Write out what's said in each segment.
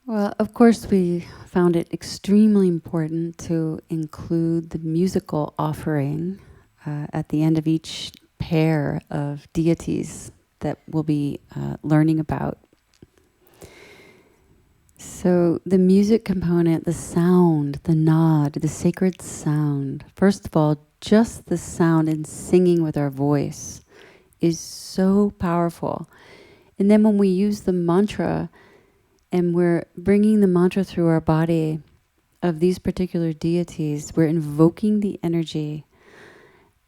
Well, of course, we found it extremely important to include the musical offering at the end of each pair of deities that we'll be learning about. So the music component, the sound, the nod, the sacred sound. First of all, just the sound and singing with our voice is so powerful. And then when we use the mantra and we're bringing the mantra through our body of these particular deities, we're invoking the energy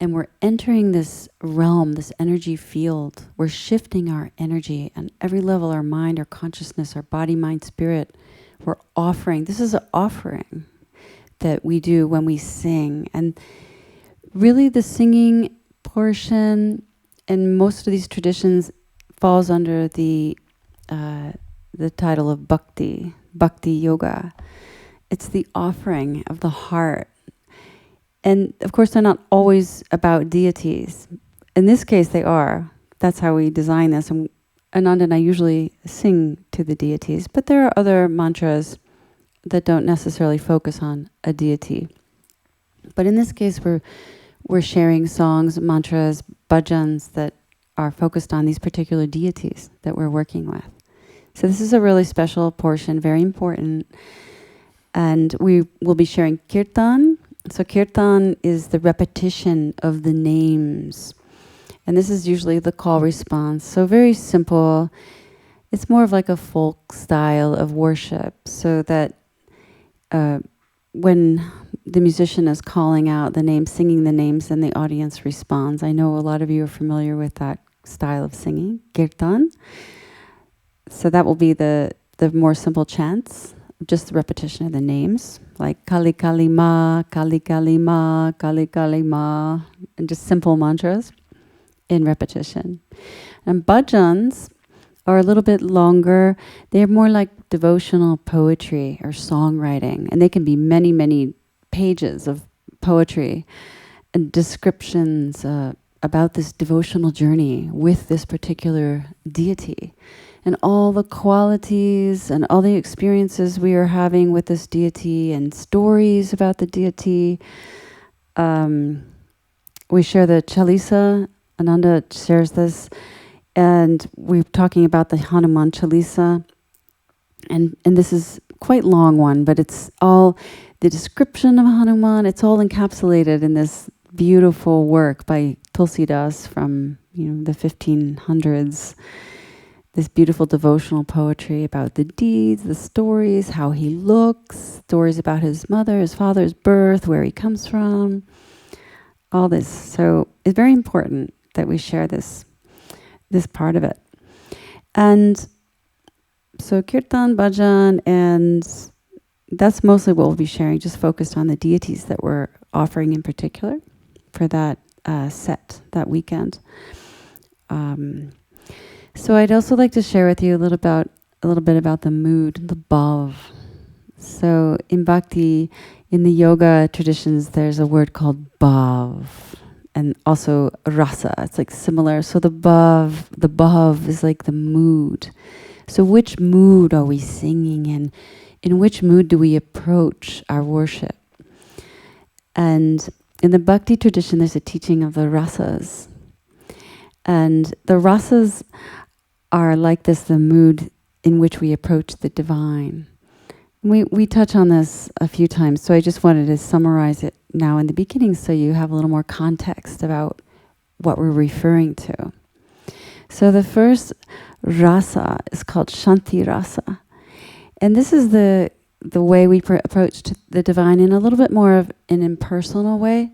and we're entering this realm, this energy field. We're shifting our energy on every level, our mind, our consciousness, our body, mind, spirit. We're offering. This is an offering that we do when we sing. And really the singing portion in most of these traditions falls under the title of bhakti yoga. It's the offering of the heart. And of course, they're not always about deities. In this case, they are. That's how we design this. And Ananda and I usually sing to the deities, but there are other mantras that don't necessarily focus on a deity. But in this case, we're sharing songs, mantras, bhajans that are focused on these particular deities that we're working with. So this is a really special portion, very important. And we will be sharing Kirtan. So Kirtan is the repetition of the names. And this is usually the call response. So very simple. It's more of like a folk style of worship, so that when the musician is calling out the names, singing the names, and the audience responds. I know a lot of you are familiar with that style of singing, Kirtan. So that will be the more simple chants, just the repetition of the names, like Kali Kali Ma, Kali Kali Ma, Kali Kali Ma, and just simple mantras in repetition. And bhajans are a little bit longer. They're more like devotional poetry or songwriting, and they can be many, many pages of poetry and descriptions about this devotional journey with this particular deity and all the qualities and all the experiences we are having with this deity and stories about the deity. We share the Chalisa. Ananda shares this, and we're talking about the Hanuman Chalisa, and this is quite long one, but it's all the description of Hanuman. It's all encapsulated in this beautiful work by Tulsidas from the 1500s. This beautiful devotional poetry about the deeds, the stories, how he looks, stories about his mother, his father's birth, where he comes from, all this. So it's very important that we share this part of it. And so Kirtan, Bhajan, and that's mostly what we'll be sharing, just focused on the deities that we're offering in particular for that set, that weekend. So I'd also like to share with you a little bit about the mood, the bhav. So in bhakti, in the yoga traditions, there's a word called bhav, and also rasa. It's like similar. So the bhav is like the mood. So which mood are we singing in? In which mood do we approach our worship? And in the bhakti tradition, there's a teaching of the rasas. And the rasas are like this, the mood in which we approach the divine. We touch on this a few times, so I just wanted to summarize it now in the beginning so you have a little more context about what we're referring to. So the first rasa is called Shanti Rasa. And this is the way we approach to the divine in a little bit more of an impersonal way.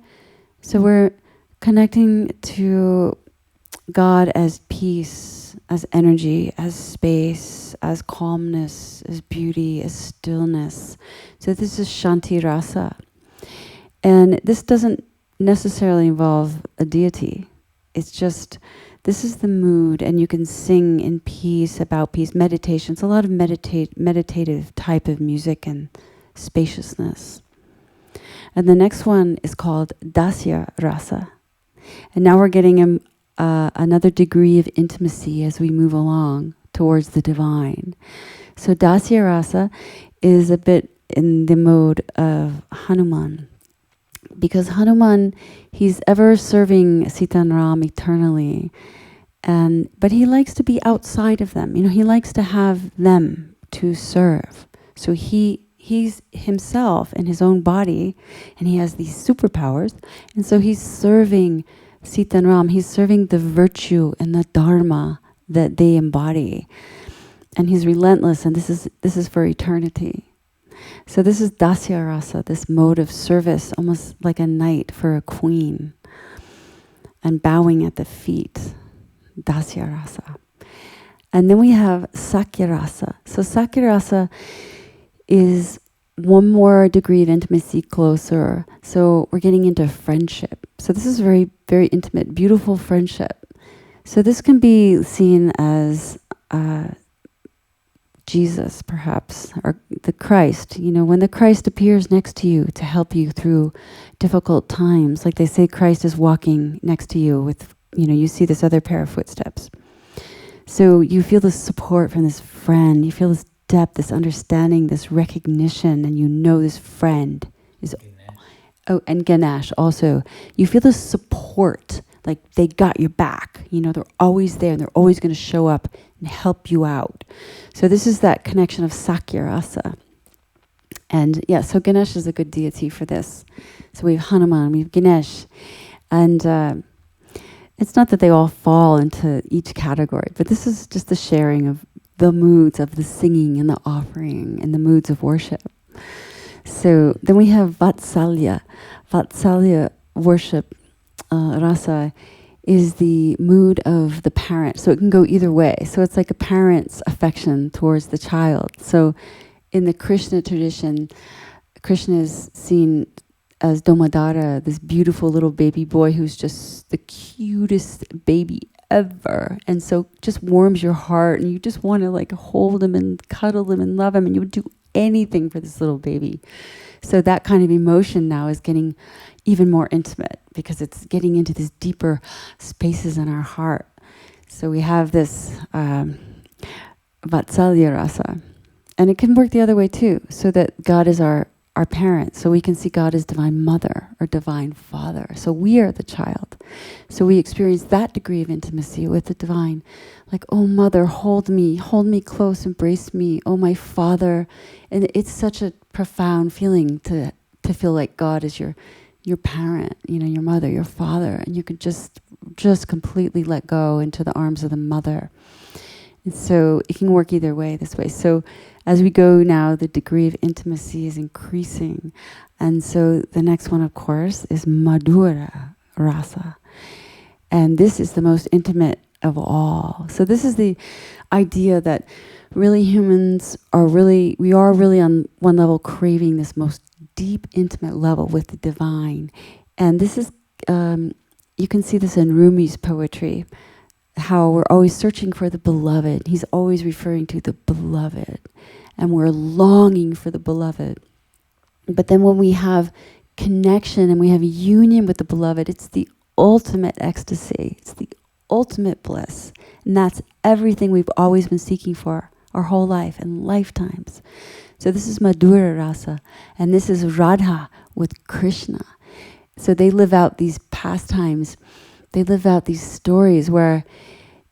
So we're connecting to God as peace, as energy, as space, as calmness, as beauty, as stillness. So this is Shanti Rasa. And this doesn't necessarily involve a deity. It's just, this is the mood, and you can sing in peace, about peace, meditation. It's a lot of meditative type of music and spaciousness. And the next one is called Dacia Rasa. And now we're getting another degree of intimacy as we move along towards the divine. So Dacia Rasa is a bit in the mode of Hanuman. Because Hanuman, he's ever serving Sita and Ram eternally. But he likes to be outside of them. He likes to have them to serve. So he's himself in his own body, and he has these superpowers. And so he's serving Sita and Ram. He's serving the virtue and the dharma that they embody. And he's relentless, and this is for eternity. So this is Dacia Rasa, this mode of service, almost like a knight for a queen, and bowing at the feet. Dacia Rasa. And then we have Sakirasa. So Sakirasa is one more degree of intimacy closer. So we're getting into friendship. So this is very, very intimate, beautiful friendship. So this can be seen as Jesus, perhaps, or the Christ. When the Christ appears next to you to help you through difficult times, like they say Christ is walking next to you with, you see this other pair of footsteps. So you feel this support from this friend. You feel this depth, this understanding, this recognition, and this friend is... Ganesh. Oh, and Ganesh also. You feel this support, like they got your back. They're always there, and they're always going to show up and help you out. So this is that connection of Sakirasa. And yeah, so Ganesh is a good deity for this. So we have Hanuman, we have Ganesh. And it's not that they all fall into each category, but this is just the sharing of the moods of the singing and the offering and the moods of worship. So then we have Vatsalya. Vatsalya worship, rasa, is the mood of the parent. So it can go either way. So it's like a parent's affection towards the child. So in the Krishna tradition, Krishna is seen as Domadara, this beautiful little baby boy who's just the cutest baby ever. And so just warms your heart, and you just want to hold him and cuddle him and love him, and you would do anything for this little baby. So that kind of emotion now is getting even more intimate because it's getting into these deeper spaces in our heart. So we have this Vatsalya Rasa. And it can work the other way too, so that God is our parent. So we can see God as divine mother or divine father. So we are the child. So we experience that degree of intimacy with the divine. Like, oh mother, hold me close, embrace me. Oh my father. And it's such a profound feeling to feel like God is your parent, your mother, your father. And you can just completely let go into the arms of the mother. And so it can work either way this way. So as we go now, the degree of intimacy is increasing. And so the next one, of course, is Madura Rasa. And this is the most intimate of all. So this is the idea that really humans are really on one level craving this most deep, intimate level with the divine. And this is, you can see this in Rumi's poetry, how we're always searching for the beloved. He's always referring to the beloved. And we're longing for the beloved. But then when we have connection and we have union with the beloved, it's the ultimate ecstasy. It's the ultimate bliss. And that's everything we've always been seeking for our whole life and lifetimes. So this is Madura Rasa. And this is Radha with Krishna. So they live out these pastimes. They live out these stories where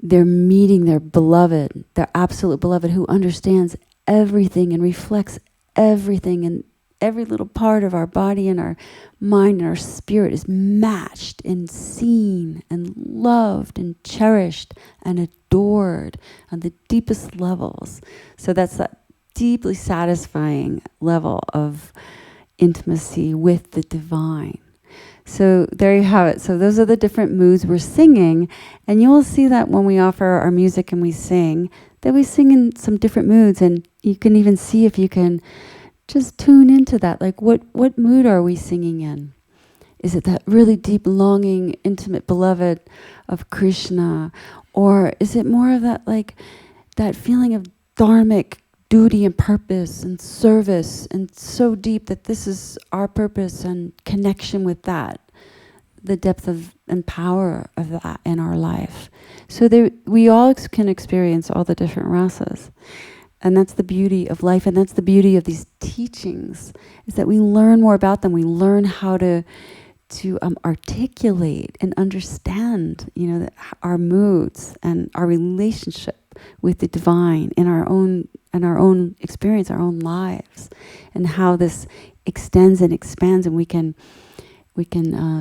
they're meeting their beloved, their absolute beloved, who understands everything and reflects everything, and every little part of our body and our mind and our spirit is matched and seen and loved and cherished and adored on the deepest levels. So that's that deeply satisfying level of intimacy with the divine. So there you have it. So those are the different moods we're singing. And you will see that when we offer our music and we sing, that we sing in some different moods. And you can even see if you can just tune into that. Like what mood are we singing in? Is it that really deep longing, intimate beloved of Krishna? Or is it more of that, like, that feeling of dharmic duty and purpose and service, and so deep that this is our purpose and connection with that, the depth of and power of that in our life. So we all can experience all the different rasas. And that's the beauty of life, and that's the beauty of these teachings, is that we learn more about them. We learn how to articulate and understand, our moods and our relationship with the divine in our own experience, our own lives, and how this extends and expands, and we can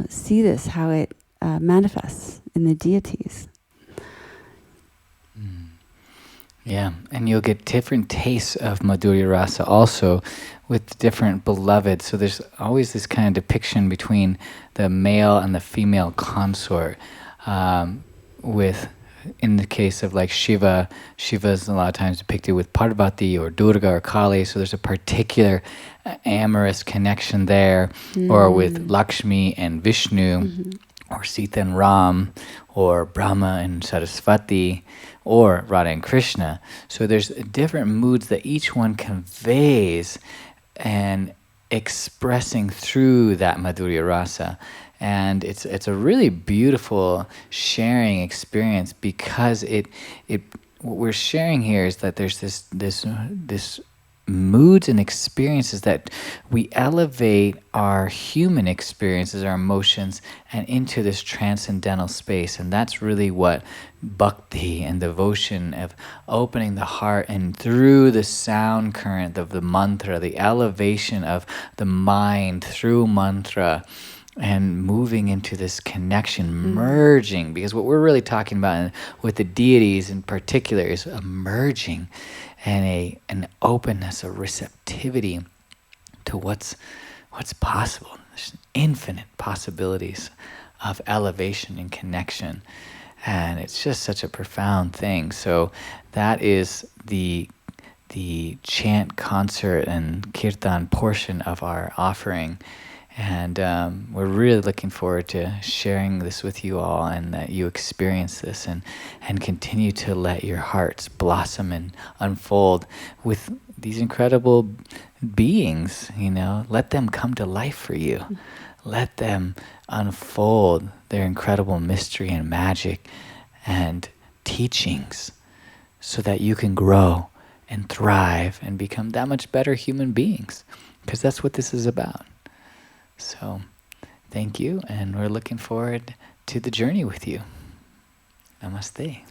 see this, how it manifests in the deities. Yeah, and you'll get different tastes of Madura Rasa also with different beloveds. So there's always this kind of depiction between the male and the female consort. With, in the case of like Shiva is a lot of times depicted with Parvati or Durga or Kali. So there's a particular amorous connection there, or with Lakshmi and Vishnu, or Sita and Ram, or Brahma and Saraswati, or Radha and Krishna. So there's different moods that each one conveys and expressing through that Madhurya Rasa. And it's a really beautiful sharing experience, because what we're sharing here is that there's this moods and experiences that we elevate our human experiences, our emotions, and into this transcendental space. And that's really what bhakti and devotion, of opening the heart and through the sound current of the mantra, the elevation of the mind through mantra, and moving into this connection, merging, because what we're really talking about with the deities in particular is a merging and an openness, a receptivity to what's possible. There's infinite possibilities of elevation and connection, and it's just such a profound thing. So that is the chant, concert, and kirtan portion of our offering. And we're really looking forward to sharing this with you all, and that you experience this and continue to let your hearts blossom and unfold with these incredible beings. Let them come to life for you. Let them unfold their incredible mystery and magic and teachings, so that you can grow and thrive and become that much better human beings, because that's what this is about. So thank you, and we're looking forward to the journey with you. Namaste.